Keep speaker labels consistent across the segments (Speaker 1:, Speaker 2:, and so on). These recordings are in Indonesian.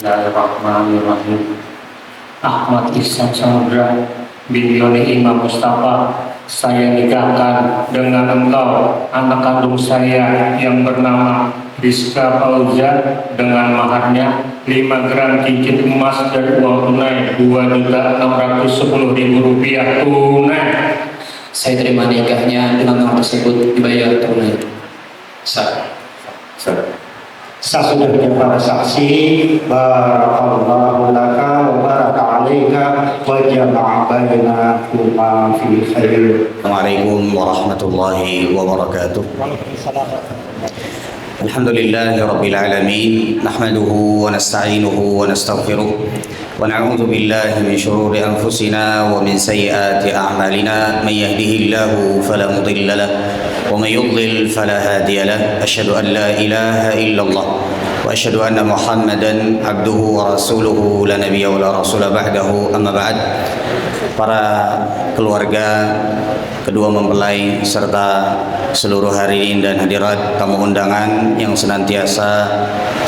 Speaker 1: Bismillahirrahmanirrahim. Ahmad Ihsan Samudra bin Yoni Imam Mustafa, saya nikahkan dengan engkau anak kandung saya yang bernama Rizka Fauza dengan maharnya 5 gram cincin emas dan uang tunai Rp2.610.000 tunai.
Speaker 2: Saya terima nikahnya dengan hal tersebut dibayar tunai.
Speaker 1: Saya sudah menjadi para saksi. Barakallahu laka wa baraka alaika wa jama'a bainakuma fi khair.
Speaker 3: Assalamualaikum warahmatullahi wabarakatuh. Alhamdulillahi rabbil alamin. Nahmaduhu wa nasta'inuhu wa nastaghfiruh wa na'udzu billahi min shururi anfusina wa min sayyiati a'malina. Man yahdihillahu fala mudilla lahu ومن يضلل فلا هادي له. أشهد أن لا إله إلا الله وأشهد أن محمدا عبده ورسوله لا نبي ولا رسول بعده. أما بعد. Para keluarga, kedua mempelai serta seluruh hadirin dan hadirat tamu undangan yang senantiasa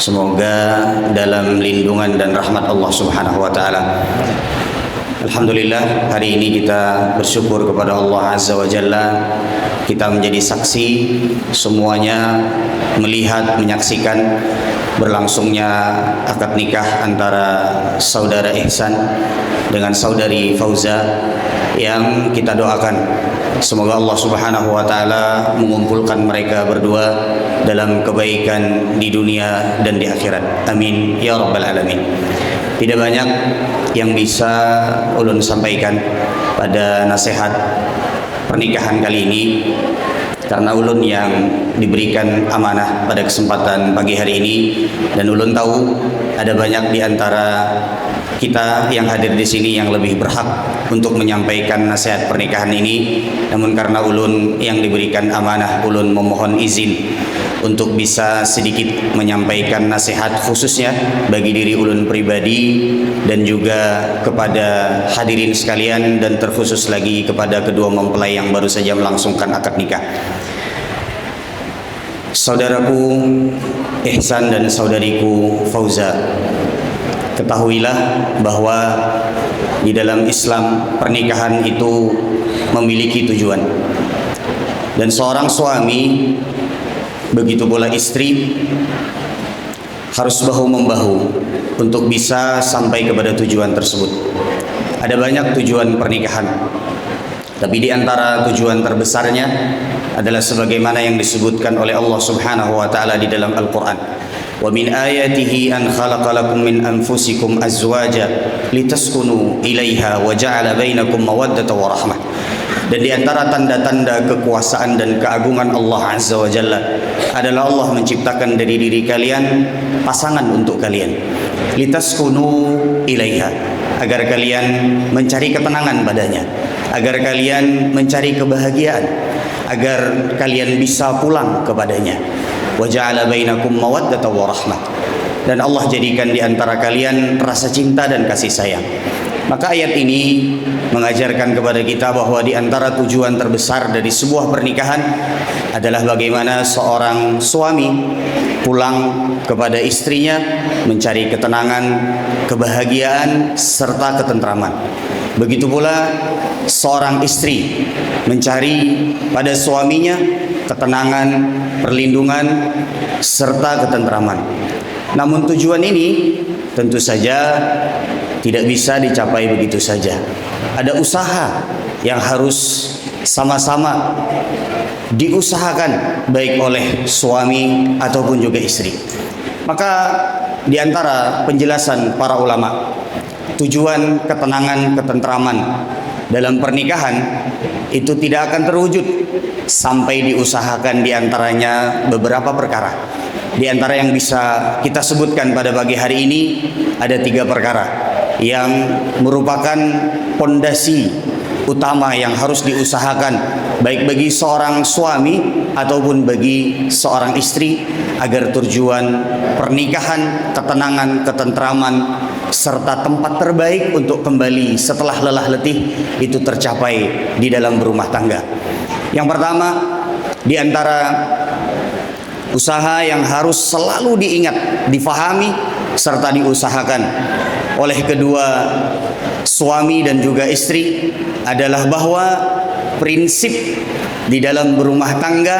Speaker 3: semoga dalam lindungan dan rahmat Allah Subhanahu wa taala. Alhamdulillah, hari ini kita bersyukur kepada Allah Azza wa Jalla. Kita menjadi saksi semuanya, melihat, menyaksikan berlangsungnya akad nikah antara saudara Ihsan dengan saudari Fauza, yang kita doakan semoga Allah Subhanahu wa taala mengumpulkan mereka berdua dalam kebaikan di dunia dan di akhirat. Amin ya rabbal alamin. Tidak banyak yang bisa ulun sampaikan pada nasihat pernikahan kali ini, karena ulun yang diberikan amanah pada kesempatan pagi hari ini, dan ulun tahu ada banyak di antara kita yang hadir di sini yang lebih berhak untuk menyampaikan nasihat pernikahan ini. Namun karena ulun yang diberikan amanah, ulun memohon izin untuk bisa sedikit menyampaikan nasihat khususnya bagi diri ulun pribadi dan juga kepada hadirin sekalian, dan terkhusus lagi kepada kedua mempelai yang baru saja melangsungkan akad nikah. Saudaraku Ihsan dan saudariku Fauza, ketahuilah bahwa di dalam Islam pernikahan itu memiliki tujuan, dan seorang suami begitu pula istri harus bahu-membahu untuk bisa sampai kepada tujuan tersebut. Ada banyak tujuan pernikahan, tapi di antara tujuan terbesarnya adalah sebagaimana yang disebutkan oleh Allah Subhanahu wa taala di dalam Al-Qur'an. Wa min ayatihi an khalaqalakum min anfusikum azwaja litaskunu ilaiha wa ja'ala bainakum mawaddatan wa rahmah. Dan di antara tanda-tanda kekuasaan dan keagungan Allah Azza wa Jalla adalah Allah menciptakan dari diri kalian pasangan untuk kalian. Litaskunu ilaiha, agar kalian mencari ketenangan padanya, agar kalian mencari kebahagiaan, agar kalian bisa pulang kepadanya. Wa ja'ala bainakum mawaddatan wa rahmah. Dan Allah jadikan di antara kalian rasa cinta dan kasih sayang. Maka ayat ini mengajarkan kepada kita bahwa di antara tujuan terbesar dari sebuah pernikahan adalah bagaimana seorang suami pulang kepada istrinya mencari ketenangan, kebahagiaan, serta ketentraman. Begitu pula seorang istri mencari pada suaminya ketenangan, perlindungan, serta ketentraman. Namun tujuan ini tentu saja tidak bisa dicapai begitu saja. Ada usaha yang harus sama-sama diusahakan baik oleh suami ataupun juga istri. Maka di antara penjelasan para ulama, tujuan ketenangan, ketentraman dalam pernikahan itu tidak akan terwujud sampai diusahakan di antaranya beberapa perkara. Di antara yang bisa kita sebutkan pada pagi hari ini ada 3 perkara yang merupakan pondasi utama yang harus diusahakan baik bagi seorang suami ataupun bagi seorang istri, agar tujuan pernikahan, ketenangan, ketentraman, serta tempat terbaik untuk kembali setelah lelah letih itu tercapai di dalam berumah tangga. Yang pertama, di antara usaha yang harus selalu diingat, difahami serta diusahakan oleh kedua suami dan juga istri adalah bahwa prinsip di dalam berumah tangga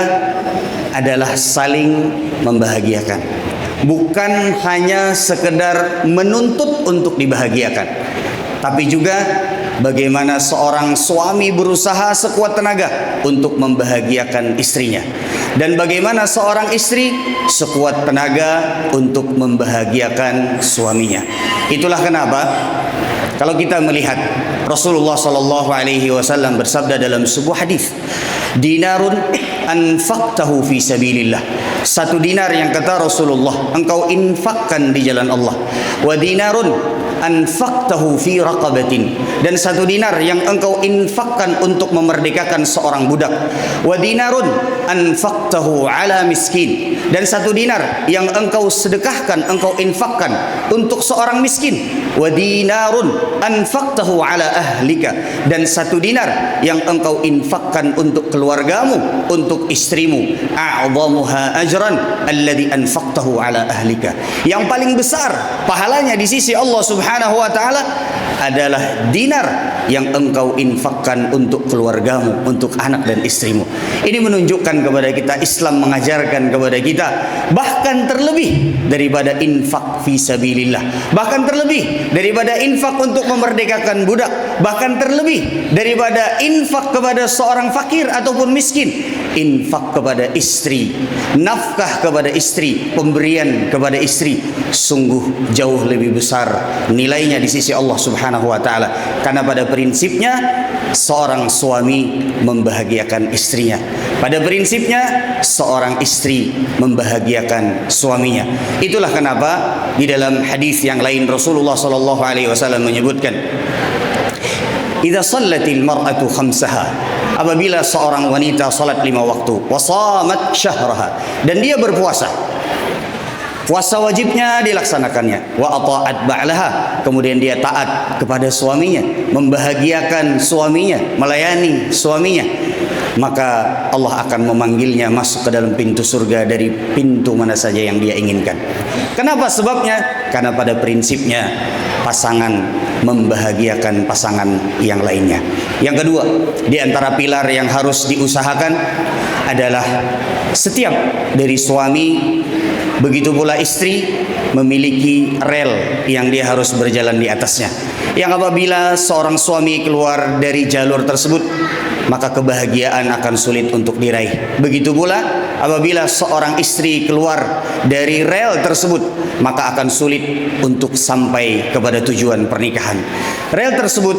Speaker 3: adalah saling membahagiakan, bukan hanya sekedar menuntut untuk dibahagiakan, tapi juga bagaimana seorang suami berusaha sekuat tenaga untuk membahagiakan istrinya, dan bagaimana seorang istri sekuat tenaga untuk membahagiakan suaminya. Itulah kenapa kalau kita melihat Rasulullah sallallahu alaihi wasallam bersabda dalam sebuah hadis, dinarun anfaqtahu fi sabilillah. Satu dinar yang kata Rasulullah engkau infakkan di jalan Allah. Wa dinarun anfaqtahu fi raqabatin, dan satu dinar yang engkau infakkan untuk memerdekakan seorang budak. Wa dinarun anfaqtahu ala miskin, dan satu dinar yang engkau sedekahkan, engkau infakkan untuk seorang miskin. Wa dinarun anfaqtahu ala ahlika, dan satu dinar yang engkau infakkan untuk keluargamu, untuk istrimu. A'dhamuha ajran alladhi anfaqtahu ala ahlika. Yang paling besar pahalanya di sisi Allah Subhanahu wa taala adalah dinar yang engkau infakkan untuk keluargamu, untuk anak dan istrimu. Ini menunjukkan kepada kita, Islam mengajarkan kepada kita, bahkan terlebih daripada infak fi sabilillah, bahkan terlebih daripada infak untuk memerdekakan budak, bahkan terlebih daripada infak kepada seorang fakir ataupun miskin, infak kepada istri, nafkah kepada istri, pemberian kepada istri sungguh jauh lebih besar nilainya di sisi Allah Subhanahu wa taala, karena pada prinsipnya seorang suami membahagiakan istrinya, pada prinsipnya seorang istri membahagiakan suaminya. Itulah kenapa di dalam hadis yang lain Rasulullah sallallahu alaihi wasallam menyebutkan, idza shallatil mar'atu khamsaha, apabila seorang wanita salat 5 waktu, wa shamat syahraha, dan dia berpuasa, puasa wajibnya dilaksanakannya, wa ata'at ba'laha, kemudian dia taat kepada suaminya, membahagiakan suaminya, melayani suaminya, maka Allah akan memanggilnya masuk ke dalam pintu surga dari pintu mana saja yang dia inginkan. Kenapa? Sebabnya karena pada prinsipnya pasangan membahagiakan pasangan yang lainnya. Yang kedua, di antara pilar yang harus diusahakan adalah setiap dari suami, begitu pula istri, memiliki rel yang dia harus berjalan di atasnya. Yang apabila seorang suami keluar dari jalur tersebut, maka kebahagiaan akan sulit untuk diraih. Begitu pula apabila seorang istri keluar dari rel tersebut, maka akan sulit untuk sampai kepada tujuan pernikahan. Rel tersebut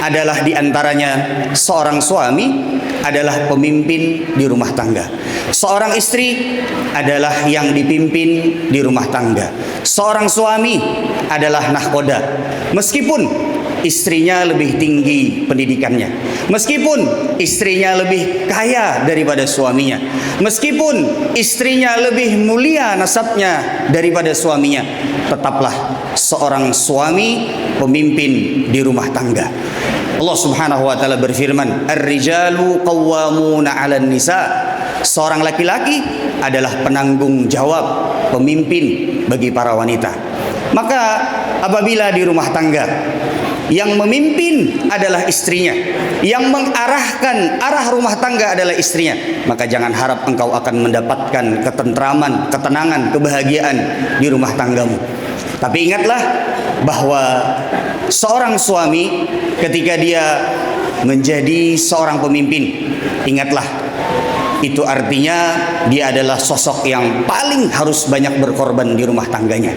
Speaker 3: adalah diantaranya seorang suami adalah pemimpin di rumah tangga, seorang istri adalah yang dipimpin di rumah tangga, seorang suami adalah nahkoda, meskipun istrinya lebih tinggi pendidikannya, meskipun istrinya lebih kaya daripada suaminya, meskipun istrinya lebih mulia nasabnya daripada suaminya, tetaplah seorang suami pemimpin di rumah tangga. Allah Subhanahu wa taala berfirman, "Ar-rijalu qawwamuna 'alan nisa." Seorang laki-laki adalah penanggung jawab, pemimpin bagi para wanita. Maka apabila di rumah tangga yang memimpin adalah istrinya, yang mengarahkan arah rumah tangga adalah istrinya, maka jangan harap engkau akan mendapatkan ketentraman, ketenangan, kebahagiaan di rumah tanggamu. Tapi ingatlah bahwa seorang suami ketika dia menjadi seorang pemimpin, ingatlah itu artinya dia adalah sosok yang paling harus banyak berkorban di rumah tangganya.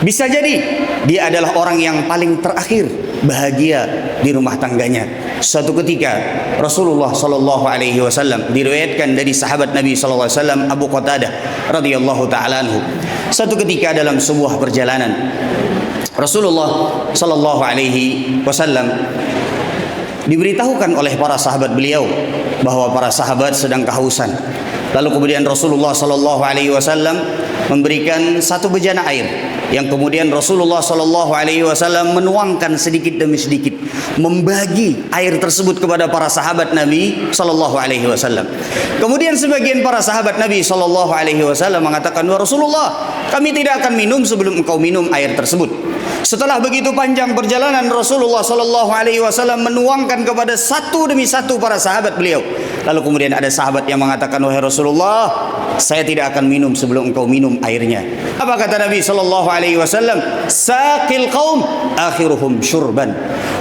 Speaker 3: Bisa jadi dia adalah orang yang paling terakhir bahagia di rumah tangganya. Suatu ketika Rasulullah sallallahu alaihi wasallam, diriwayatkan dari sahabat Nabi sallallahu alaihi wasallam Abu Qatadah radhiyallahu taala anhu, suatu ketika dalam sebuah perjalanan Rasulullah sallallahu alaihi wasallam diberitahukan oleh para sahabat beliau bahwa para sahabat sedang kehausan. Lalu kemudian Rasulullah sallallahu alaihi wasallam memberikan satu bejana air yang kemudian Rasulullah Shallallahu Alaihi Wasallam menuangkan sedikit demi sedikit, membagi air tersebut kepada para sahabat Nabi Shallallahu Alaihi Wasallam. Kemudian sebagian para sahabat Nabi Shallallahu Alaihi Wasallam mengatakan, "Wahai Rasulullah, kami tidak akan minum sebelum engkau minum air tersebut." Setelah begitu panjang perjalanan, Rasulullah Shallallahu Alaihi Wasallam menuangkan kepada satu demi satu para sahabat beliau. Lalu kemudian ada sahabat yang mengatakan, "Wahai Rasulullah, saya tidak akan minum sebelum engkau minum airnya." Apa kata Nabi Shallallahu Alaihi Wasallam? "Saqil qaum akhiruhum syurban."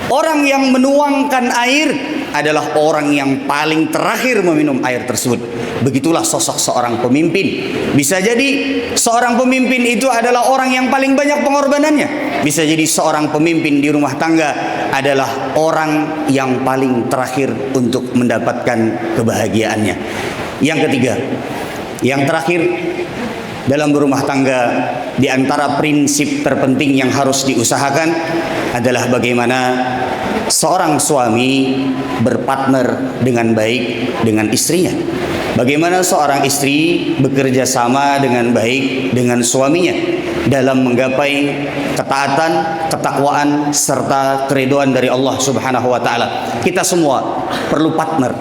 Speaker 3: Orang yang menuangkan air adalah orang yang paling terakhir meminum air tersebut. Begitulah sosok seorang pemimpin. Bisa jadi seorang pemimpin itu adalah orang yang paling banyak pengorbanannya. Bisa jadi seorang pemimpin di rumah tangga adalah orang yang paling terakhir untuk mendapatkan kebahagiaannya. Yang ketiga, yang terakhir dalam berumah tangga, di antara prinsip terpenting yang harus diusahakan adalah bagaimana seorang suami berpartner dengan baik dengan istrinya. Bagaimana seorang istri bekerja sama dengan baik dengan suaminya dalam menggapai ketaatan, ketakwaan serta keridhaan dari Allah Subhanahu wa taala. Kita semua perlu partner.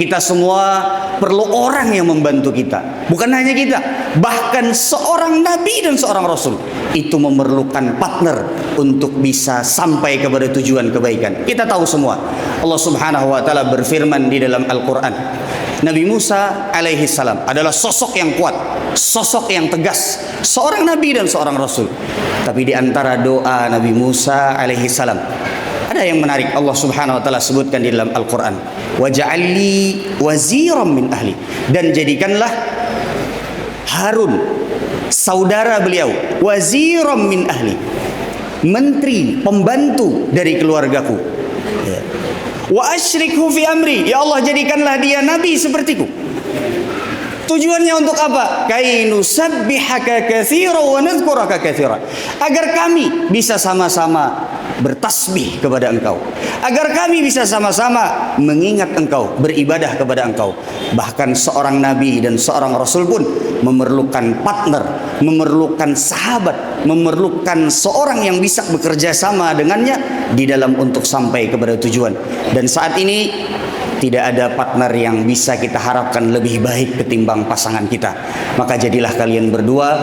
Speaker 3: Kita semua perlu orang yang membantu kita. Bukan hanya kita, bahkan seorang nabi dan seorang rasul itu memerlukan partner untuk bisa sampai kepada tujuan kebaikan. Kita tahu semua, Allah Subhanahu wa taala berfirman di dalam Al-Qur'an, Nabi Musa alaihi salam adalah sosok yang kuat, sosok yang tegas, seorang nabi dan seorang rasul. Tapi di antara doa Nabi Musa alaihi salam ada yang menarik. Allah Subhanahu wa taala sebutkan di dalam Al-Qur'an, "Waj'alli waziran min ahli." Dan jadikanlah Harun saudara beliau, waziran min ahli, menteri, pembantu dari keluargaku. Wa asyrikhu fi amri, ya Allah jadikanlah dia nabi sepertiku. Tujuannya untuk apa? Kai nusabbihaka katsiran wa nadhkuraka katsiran. Agar kami bisa sama-sama bertasbih kepada engkau, agar kami bisa sama-sama mengingat engkau, beribadah kepada engkau. Bahkan seorang nabi dan seorang rasul pun memerlukan partner, memerlukan sahabat, memerlukan seorang yang bisa bekerja sama dengannya di dalam untuk sampai kepada tujuan. Dan saat ini tidak ada partner yang bisa kita harapkan lebih baik ketimbang pasangan kita. Maka jadilah kalian berdua,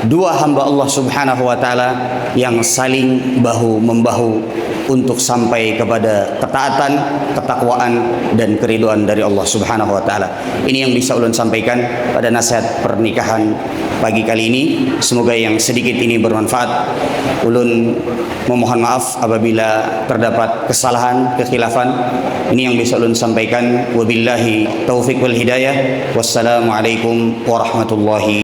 Speaker 3: dua hamba Allah Subhanahu wa taala yang saling bahu membahu untuk sampai kepada ketaatan, ketakwaan dan keridhaan dari Allah Subhanahu wa taala. Ini yang bisa ulun sampaikan pada nasihat pernikahan pagi kali ini. Semoga yang sedikit ini bermanfaat. Ulun memohon maaf apabila terdapat kesalahan, kekhilafan. Ini yang bisa ulun sampaikan. Wabillahi taufiq wal hidayah. Wassalamualaikum warahmatullahi